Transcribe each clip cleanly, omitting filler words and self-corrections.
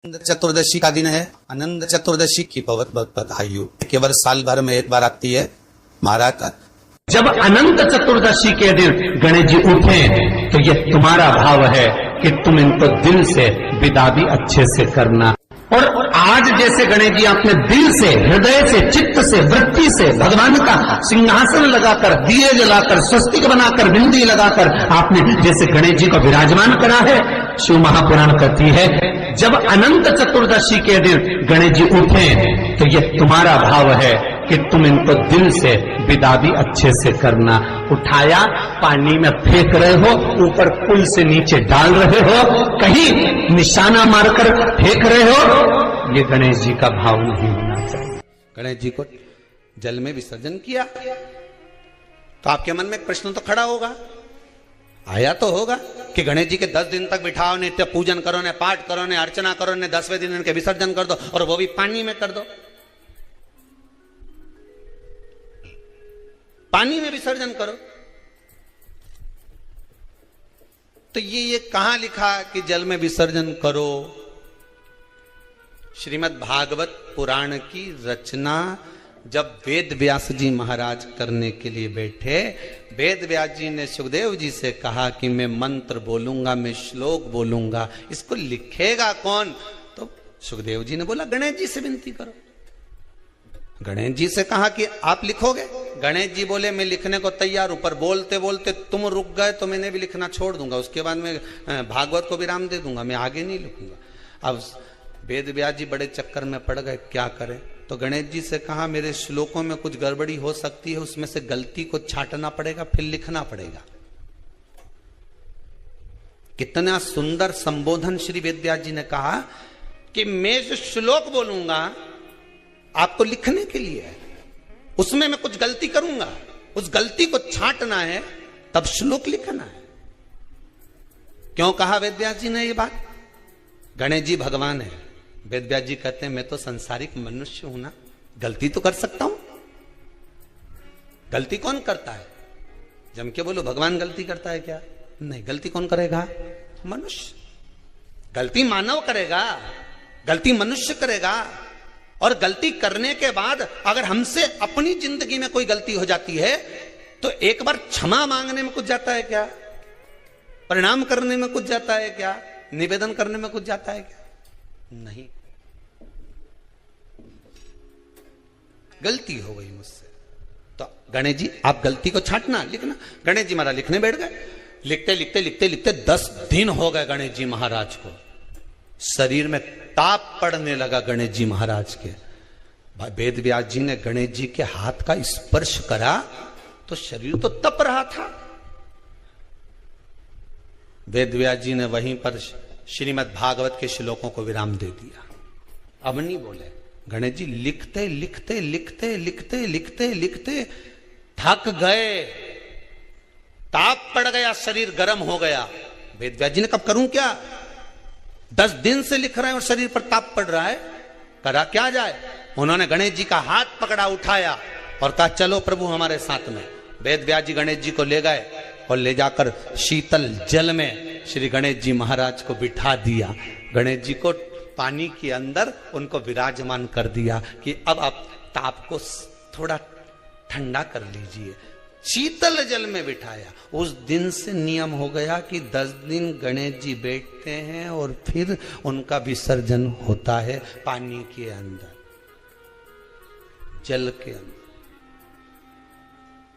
चतुर्दशी का दिन है। आनंद चतुर्दशी की बहुत बहुत बधाई हो। केवल साल भर में एक बार आती है महाराज का। जब अनंत चतुर्दशी के दिन गणेश जी उठे तो ये तुम्हारा भाव है कि तुम इनको दिल से विदा भी अच्छे से करना। और आज जैसे गणेश जी आपने दिल से, हृदय से, चित्त से, वृत्ति से भगवान का सिंहासन लगाकर, दिए जलाकर, स्वस्तिक बनाकर, बिंदी लगाकर आपने जैसे गणेश जी को विराजमान करा है, शिव महापुराण कहती है जब अनंत चतुर्दशी के दिन गणेश जी उठे तो ये तुम्हारा भाव है कि तुम इनको दिल से विदा भी अच्छे से करना। उठाया, पानी में फेंक रहे हो, ऊपर पुल से नीचे डाल रहे हो, कहीं निशाना मारकर फेंक रहे हो, ये गणेश जी का भाव नहीं होना चाहिए। गणेश जी को जल में विसर्जन किया तो आपके मन में एक प्रश्न तो खड़ा होगा, आया तो होगा कि गणेश जी के 10 दिन तक बिठाओ, नित्य पूजन करो, ने पाठ करो, ने अर्चना करो, ने 10वें दिन इनके विसर्जन कर दो और वो भी पानी में कर दो। पानी में विसर्जन करो तो ये कहां लिखा कि जल में विसर्जन करो? श्रीमद् भागवत पुराण की रचना जब वेद व्यास जी महाराज करने के लिए बैठे, वेद व्यास जी ने सुखदेव जी से कहा कि मैं मंत्र बोलूंगा, मैं श्लोक बोलूंगा, इसको लिखेगा कौन? तो सुखदेव जी ने बोला गणेश जी से विनती करो। गणेश जी से कहा कि आप लिखोगे? गणेश जी बोले मैं लिखने को तैयार हूं, पर बोलते बोलते तुम रुक गए तो मैंने भी लिखना छोड़ दूंगा, उसके बाद मैं भागवत को विराम दे दूंगा, मैं आगे नहीं लिखूंगा। अब वेद व्यास जी बड़े चक्कर में पड़ गए, क्या करें? तो गणेश जी से कहा मेरे श्लोकों में कुछ गड़बड़ी हो सकती है, उसमें से गलती को छांटना पड़ेगा, फिर लिखना पड़ेगा। कितना सुंदर संबोधन श्री वेद व्यास जी ने कहा कि मैं जो श्लोक बोलूंगा आपको लिखने के लिए है, उसमें मैं कुछ गलती करूंगा, उस गलती को छांटना है, तब श्लोक लिखना है। क्यों कहा वेद व्यास जी ने ये बात? गणेश जी भगवान है, वेद व्यास जी कहते हैं मैं तो संसारिक मनुष्य हूं ना, गलती तो कर सकता हूं। गलती कौन करता है? जम के बोलो भगवान गलती करता है क्या? नहीं, गलती कौन करेगा? मनुष्य। गलती मानव करेगा, गलती मनुष्य करेगा। और गलती करने के बाद अगर हमसे अपनी जिंदगी में कोई गलती हो जाती है तो एक बार क्षमा मांगने में कुछ जाता है क्या? प्रणाम करने में कुछ जाता है क्या? निवेदन करने में कुछ जाता है क्या? नहीं। गलती हो गई मुझसे, तो गणेश जी आप गलती को छांटना, लिखना। गणेश जी महाराज लिखने बैठ गए। लिखते लिखते लिखते लिखते 10 दिन हो गए गणेश जी महाराज को। शरीर में ताप पड़ने लगा गणेश जी महाराज के। वेद व्यास जी ने गणेश जी के हाथ का स्पर्श करा तो शरीर तो तप रहा था। वेद व्यास जी ने वहीं पर श्रीमद् भागवत के श्लोकों को विराम दे दिया। अब नहीं बोले। गणेश जी लिखते लिखते लिखते लिखते लिखते लिखते थक गए, ताप पड़ गया, शरीर गर्म हो गया। वेद व्यास जी ने कब करूं क्या? 10 दिन से लिख रहे हैं और शरीर पर ताप पड़ रहा है, करा क्या जाए? उन्होंने गणेश जी का हाथ पकड़ा, उठाया और कहा चलो प्रभु हमारे साथ में। वेद व्यास जी गणेश जी को ले गए और ले जाकर शीतल जल में श्री गणेश जी महाराज को बिठा दिया। गणेश जी को पानी के अंदर उनको विराजमान कर दिया कि अब आप ताप को थोड़ा ठंडा कर लीजिए। शीतल जल में बिठाया। उस दिन से नियम हो गया कि 10 दिन गणेश जी बैठते हैं और फिर उनका विसर्जन होता है पानी के अंदर, जल के अंदर।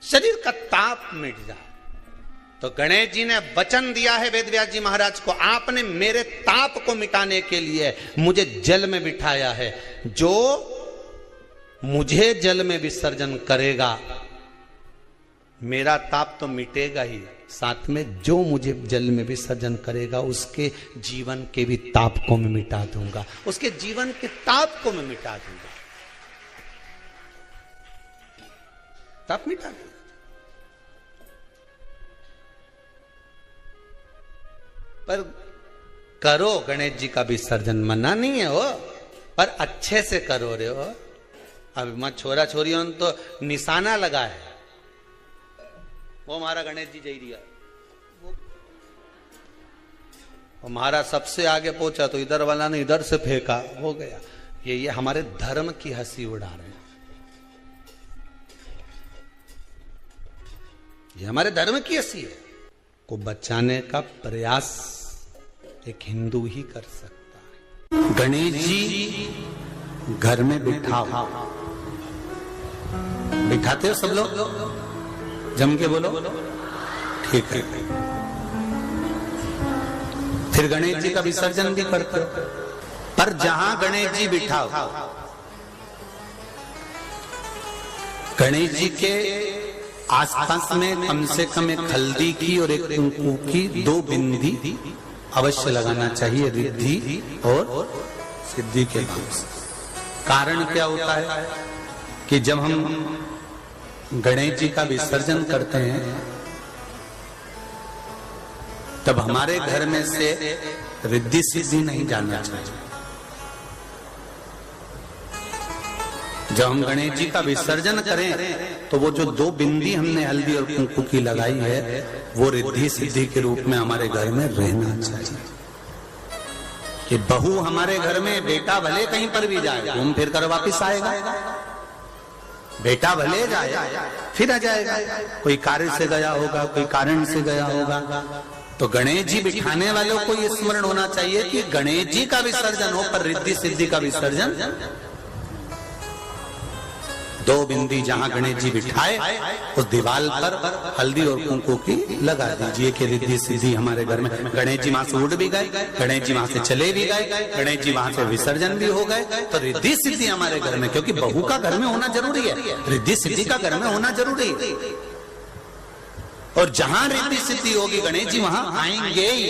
शरीर का ताप मिट जाए। तो गणेश जी ने वचन दिया है वेद व्यास जी महाराज को, आपने मेरे ताप को मिटाने के लिए मुझे जल में बिठाया है। जो मुझे जल में विसर्जन करेगा मेरा ताप तो मिटेगा ही, साथ में जो मुझे जल में विसर्जन करेगा उसके जीवन के भी ताप को मैं मिटा दूंगा, उसके जीवन के ताप को मैं मिटा दूंगा। ताप मिटा दूंगा। पर करो गणेश जी का विसर्जन, मना नहीं है वो, पर अच्छे से करो रे हो। अब मैं छोरा छोरियों तो निशाना लगा है, वो हमारा गणेश जी जई रिया, और महाराज सबसे आगे पहुंचा तो इधर वाला ने इधर से फेंका, हो गया। ये हमारे धर्म की हंसी उड़ा रहे हैं, ये हमारे धर्म की हंसी है। को बचाने का प्रयास एक हिंदू ही कर सकता है। गणेश जी घर में बिठाओ, बिठाते हो सब लोग? जम के बोलो, ठीक है। फिर गणेश जी का विसर्जन भी करते हो, पर जहां गणेश जी बिठाओ, गणेश जी के आसपास में कम से कम एक हल्दी की और एक कुंकू की 2 बिंदी अवश्य लगाना चाहिए, रिद्धि और सिद्धि के भाव से। कारण क्या होता है कि जब हम गणेश जी का विसर्जन करते हैं तब हमारे घर में से रिद्धि सिद्धि नहीं जाना चाहिए। जब हम गणेश जी का विसर्जन करें तो वो जो 2 बिंदी हमने हल्दी और कुंकू की लगाई है वो रिद्धि सिद्धि के रूप में हमारे घर में रहना चाहिए। कि बहू हमारे घर में, बेटा भले कहीं पर भी जाए घूम फिर कर वापिस आएगा, बेटा भले जाए फिर आ जाएगा, कोई कार्य से गया होगा, कोई कारण से गया होगा। तो गणेश जी बिठाने वालों को ये स्मरण होना चाहिए कि गणेश जी का विसर्जन हो पर रिद्धि सिद्धि का विसर्जन। 2 बिंदी जहां गणेश जी बिठाए उस दीवार पर हल्दी और कुंकू की लगा दीजिए कि रिद्धि सिद्धि हमारे घर में। गणेश जी वहां से उड़ भी गए, गणेश जी वहां से चले भी गए, गणेश जी वहां से विसर्जन भी हो गए, तो रिद्धि सिद्धि हमारे घर में, क्योंकि बहू का घर में होना जरूरी है, रिद्धि सिद्धि का घर में होना जरूरी है। और जहां रिद्धि सिद्धि होगी गणेश जी वहां आएंगे ही,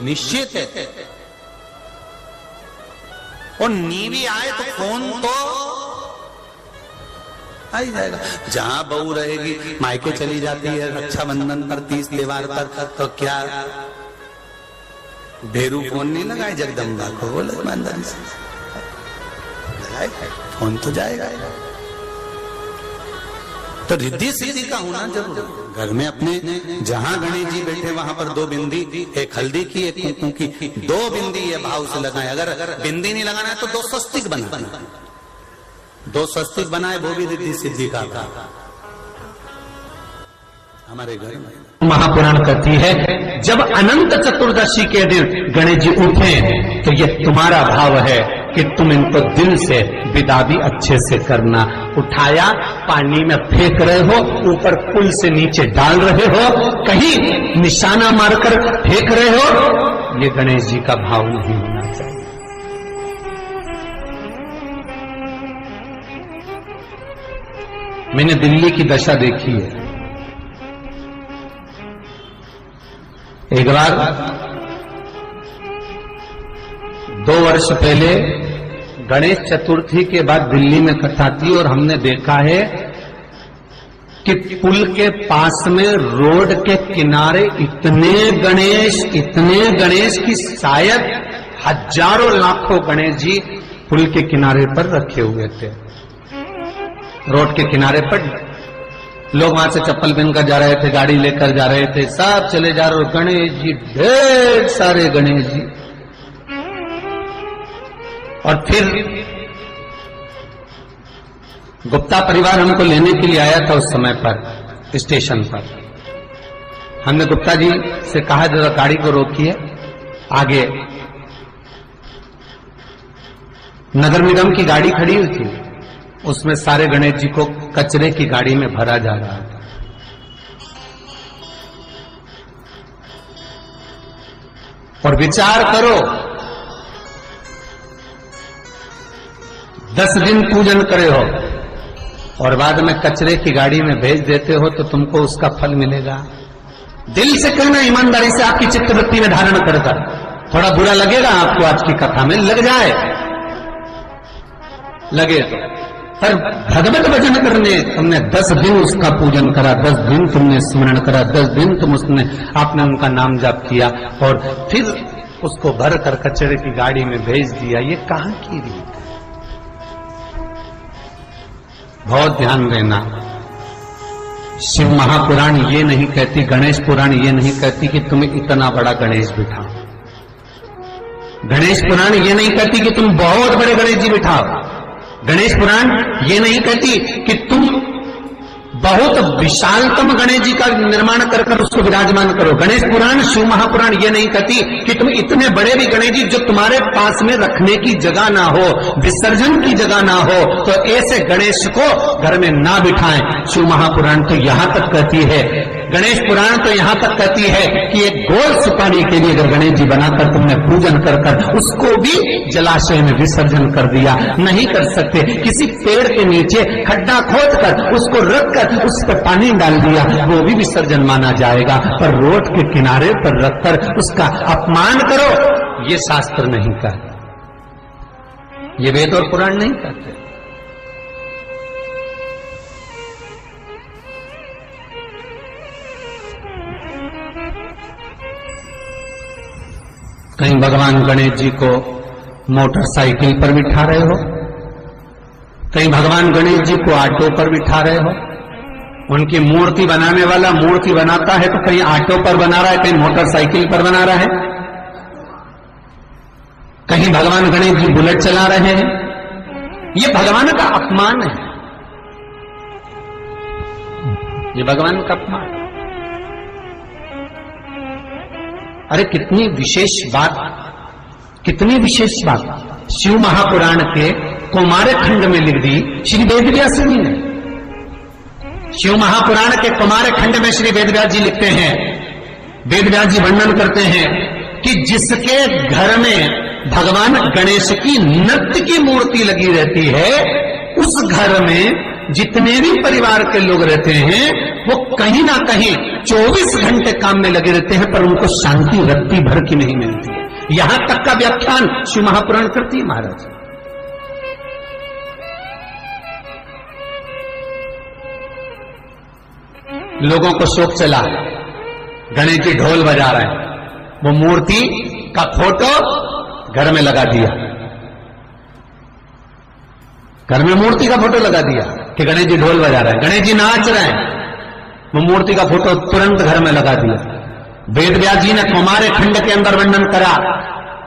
निश्चित है। और नीवी आए तो फोन तो आ ही जाएगा। जहां बहू रहेगी, मायके चली जाती है रक्षाबंधन पर, 30 त्योहार पर, तो क्या भेरू फोन नहीं लगाए जगदम्बा को? बोले ईमानदारी से फोन तो जाएगा। तो रिद्धि सिद्धि का होना जरूर घर में अपने। जहां गणेश जी बैठे वहां पर 2 बिंदी, एक हल्दी की एक कुंकू की, 2 बिंदी ये भाव से लगाए। अगर बिंदी नहीं लगाना है तो 2 स्वस्तिक बनाना, 2 स्वस्तिक बनाए, वो भी रिद्धि सिद्धि का हमारे घर में। महापुराण कहती है जब अनंत चतुर्दशी के दिन गणेश जी उठे तो ये तुम्हारा भाव है कि तुम इनको दिल से विदा भी अच्छे से करना। उठाया, पानी में फेंक रहे हो, ऊपर पुल से नीचे डाल रहे हो, कहीं निशाना मारकर फेंक रहे हो, ये गणेश जी का भाव नहीं होना चाहिए। मैंने दिल्ली की दशा देखी है। एक बार 2 वर्ष पहले गणेश चतुर्थी के बाद दिल्ली में कथा थी और हमने देखा है कि पुल के पास में रोड के किनारे इतने गणेश की शायद हजारों लाखों गणेश जी पुल के किनारे पर रखे हुए थे। रोड के किनारे पर लोग वहां से चप्पल पहनकर जा रहे थे, गाड़ी लेकर जा रहे थे, सब चले जा रहे, गणेश जी, ढेर सारे गणेश जी। और फिर गुप्ता परिवार हमको लेने के लिए आया था उस समय पर स्टेशन पर। हमने गुप्ता जी से कहा जरा गाड़ी को रोकिए, आगे नगर निगम की गाड़ी खड़ी हुई थी, उसमें सारे गणेश जी को कचरे की गाड़ी में भरा जा रहा था। और विचार करो, 10 दिन पूजन करे हो और बाद में कचरे की गाड़ी में भेज देते हो तो तुमको उसका फल मिलेगा। दिल से कहना, ईमानदारी से आपकी चित्तवृत्ति में धारण करकर। थोड़ा बुरा लगेगा आपको आज की कथा में, लग जाए, लगे तो, पर भगवत भजन करने तुमने 10 दिन उसका पूजन करा, 10 दिन तुमने स्मरण करा, 10 दिन तुम आपने उनका नाम जाप किया और फिर उसको भर कर कचरे की गाड़ी में भेज दिया। ये कहां की रीत है? बहुत ध्यान देना। शिव महापुराण ये नहीं कहती, गणेश पुराण ये नहीं कहती कि तुम्हें इतना बड़ा गणेश बिठाओ। गणेश पुराण ये नहीं कहती कि तुम बहुत बड़े गणेश जी बिठाओ। गणेश पुराण ये नहीं कहती कि तुम बहुत विशालतम गणेश जी का निर्माण कर कर उसको विराजमान करो। गणेश पुराण, शिव महापुराण ये नहीं कहती कि तुम इतने बड़े भी गणेश जी जो तुम्हारे पास में रखने की जगह ना हो, विसर्जन की जगह ना हो, तो ऐसे गणेश को घर में ना बिठाएं। शिव महापुराण तो यहां तक कहती है, गणेश पुराण तो यहां तक कहती है कि एक गोल सुपारी के लिए अगर गणेश जी बनाकर तुमने पूजन कर कर उसको भी जलाशय में विसर्जन कर दिया, नहीं कर सकते। किसी पेड़ के नीचे खड्डा खोद कर उसको रख कर उस पर पानी डाल दिया, वो भी विसर्जन माना जाएगा। पर रोड के किनारे पर रखकर उसका अपमान करो, ये शास्त्र नहीं कहता, ये वेद और पुराण नहीं कहते। कहीं भगवान गणेश जी को मोटरसाइकिल पर बिठा रहे हो, कहीं भगवान गणेश जी को ऑटो पर बिठा रहे हो। उनकी मूर्ति बनाने वाला मूर्ति बनाता है तो कहीं ऑटो पर बना रहा है, कहीं मोटरसाइकिल पर बना रहा है, कहीं भगवान गणेश जी बुलेट चला रहे हैं। ये भगवान का अपमान है, ये भगवान का अपमान। अरे कितनी विशेष बात, कितनी विशेष बात शिव महापुराण के कुमार खंड में लिख दी श्री वेदव्यास जी ने। शिव महापुराण के कुमार खंड में श्री वेदव्यास जी लिखते हैं, वेदव्यास जी वर्णन करते हैं कि जिसके घर में भगवान गणेश की नृत्य की मूर्ति लगी रहती है, उस घर में जितने भी परिवार के लोग रहते हैं वो कहीं ना कहीं 24 घंटे काम में लगे रहते हैं, पर उनको शांति रत्ती भर की नहीं मिलती है। यहां तक का व्याख्यान शिव महापुराण करती है महाराज। लोगों को शौक चला, गणेश जी ढोल बजा रहे हैं, वो मूर्ति का फोटो घर में लगा दिया, घर में मूर्ति का फोटो लगा दिया कि गणेश जी ढोल बजा रहे हैं, गणेश जी नाच रहे हैं, वो मूर्ति का फोटो तुरंत घर में लगा दिया। वेदव्यास जी ने कुमार खंड के अंदर वर्णन करा,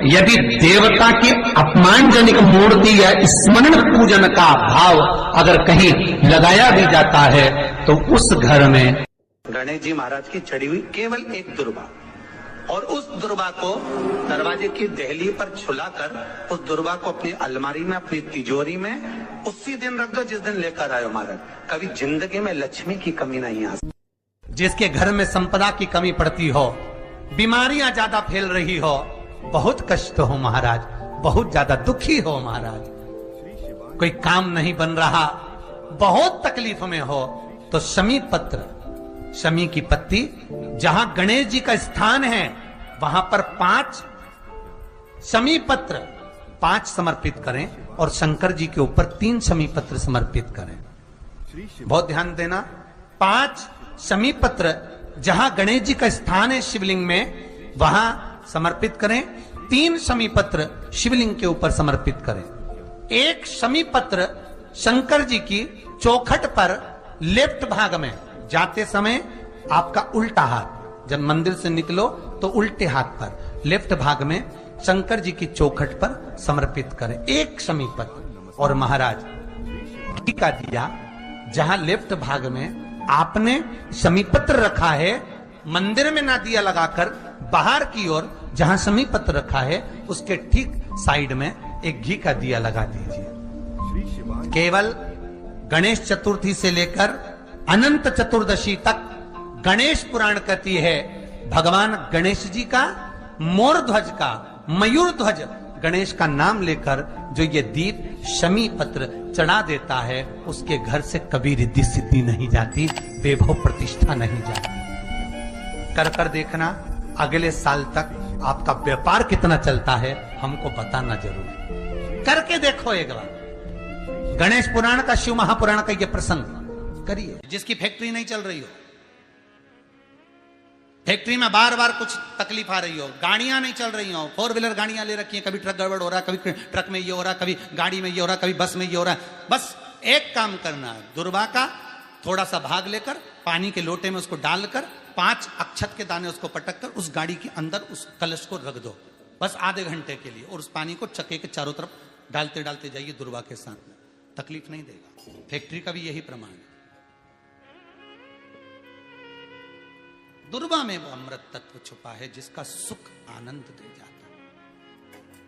यदि देवता की अपमानजनक मूर्ति या स्मरण पूजन का भाव अगर कहीं लगाया भी जाता है तो उस घर में गणेश जी महाराज की चढ़ी हुई केवल एक दुर्बा, और उस दुर्बा को दरवाजे की देहली पर छुलाकर उस दुर्बा को अपनी अलमारी में, अपनी तिजोरी में उसी दिन रख दो जिस दिन लेकर आयो महाराज। कभी जिंदगी में लक्ष्मी की कमी नहीं आ सकती। जिसके घर में संपदा की कमी पड़ती हो, बीमारियां ज्यादा फैल रही हो, बहुत कष्ट हो महाराज, बहुत ज्यादा दुखी हो महाराज, कोई काम नहीं बन रहा, बहुत तकलीफ में हो, तो शमी पत्र, शमी की पत्ती, जहां गणेश जी का स्थान है वहां पर 5 शमी पत्र 5 समर्पित करें और शंकर जी के ऊपर 3 शमी पत्र समर्पित करें। बहुत ध्यान देना, 5 शमी पत्र जहां गणेश जी का स्थान है शिवलिंग में वहां समर्पित करें, 3 शमी पत्र शिवलिंग के ऊपर समर्पित करें। 1 शमी पत्र शंकर जी की चौखट पर लेफ्ट भाग में जाते समय आपका उल्टा हाथ, जब मंदिर से निकलो तो उल्टे हाथ पर लेफ्ट भाग में शंकर जी की चौखट पर समर्पित करें 1 शमी पत्र। और महाराज घी का दिया जहां लेफ्ट भाग में आपने शमी पत्र रखा है, मंदिर में ना दिया लगाकर बाहर की ओर जहां शमी पत्र रखा है उसके ठीक साइड में एक घी का दिया लगा दीजिए। केवल गणेश चतुर्थी से लेकर अनंत चतुर्दशी तक गणेश पुराण कहती है भगवान गणेश जी का मोर ध्वज का, मयूर ध्वज गणेश का नाम लेकर जो ये दीप शमी पत्र चढ़ा देता है उसके घर से कभी रिद्धि सिद्धि नहीं जाती, वैभव प्रतिष्ठा नहीं जाती। कर कर देखना अगले साल तक आपका व्यापार कितना चलता है हमको बताना जरूर, करके देखो एक बार। गणेश पुराण का, शिव महापुराण का ये प्रसंग करिए। जिसकी फैक्ट्री नहीं चल रही हो, फैक्ट्री में बार बार कुछ तकलीफ आ रही हो, गाड़ियां नहीं चल रही हो, 4 व्हीलर गाड़ियां ले रखी हैं, कभी ट्रक गड़बड़ हो रहा है, कभी ट्रक में ये हो रहा है, कभी गाड़ी में ये हो रहा है, कभी बस में ये हो रहा है, बस एक काम करना है, दुर्वा का थोड़ा सा भाग लेकर पानी के लोटे में उसको डालकर 5 अक्षत के दाने उसको पटक कर उस गाड़ी के अंदर उस कलश को रख दो, बस आधे घंटे के लिए, और उस पानी को चक्के के चारों तरफ डालते डालते जाइए दुर्वा के साथ में, तकलीफ नहीं देगा। फैक्ट्री का भी यही प्रमाण है। दुर्वा में वो अमृत तत्व छुपा है जिसका सुख आनंद दे जाता है।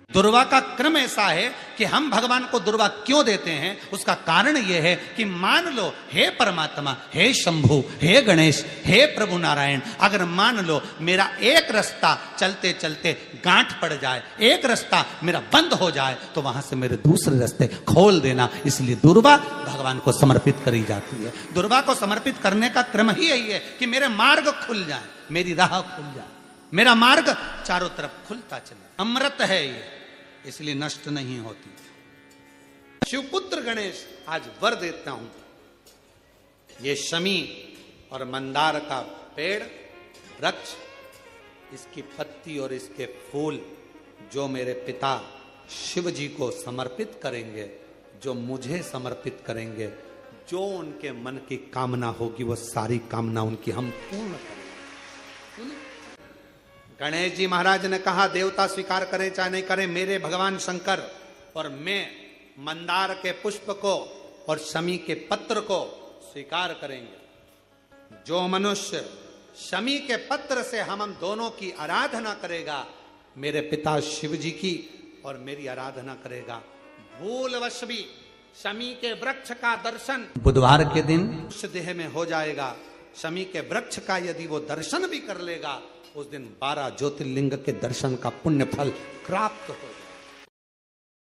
दुर्वा का क्रम ऐसा है कि हम भगवान को दुर्वा क्यों देते हैं, उसका कारण यह है कि मान लो हे परमात्मा, हे शंभु, हे गणेश, हे प्रभु नारायण, अगर मान लो मेरा एक रास्ता चलते चलते गांठ पड़ जाए, एक रास्ता मेरा बंद हो जाए, तो वहां से मेरे दूसरे रास्ते खोल देना। इसलिए दुर्वा भगवान को समर्पित करी जाती है। दुर्वा को समर्पित करने का क्रम ही यही है कि मेरे मार्ग खुल जाए, मेरी राह खुल जाए, मेरा मार्ग चारों तरफ खुलता चले। अमृत है ये, इसलिए नष्ट नहीं होती। शिवपुत्र गणेश आज वर देता हूं, ये शमी और मंदार का पेड़ वृक्ष, इसकी पत्ती और इसके फूल जो मेरे पिता शिव जी को समर्पित करेंगे, जो मुझे समर्पित करेंगे, जो उनके मन की कामना होगी वो सारी कामना उनकी हम पूर्ण करेंगे। गणेश जी महाराज ने कहा देवता स्वीकार करें चाहे नहीं करें, मेरे भगवान शंकर और मैं मंदार के पुष्प को और शमी के पत्र को स्वीकार करेंगे। जो मनुष्य शमी के पत्र से हम दोनों की आराधना करेगा, मेरे पिता शिव जी की और मेरी आराधना करेगा, भूलवश भी शमी के वृक्ष का दर्शन बुधवार के दिन उस देह में हो जाएगा। शमी के वृक्ष का यदि वो दर्शन भी कर लेगा, उस दिन 12 ज्योतिर्लिंग के दर्शन का पुण्य फल प्राप्त हो जाएगा।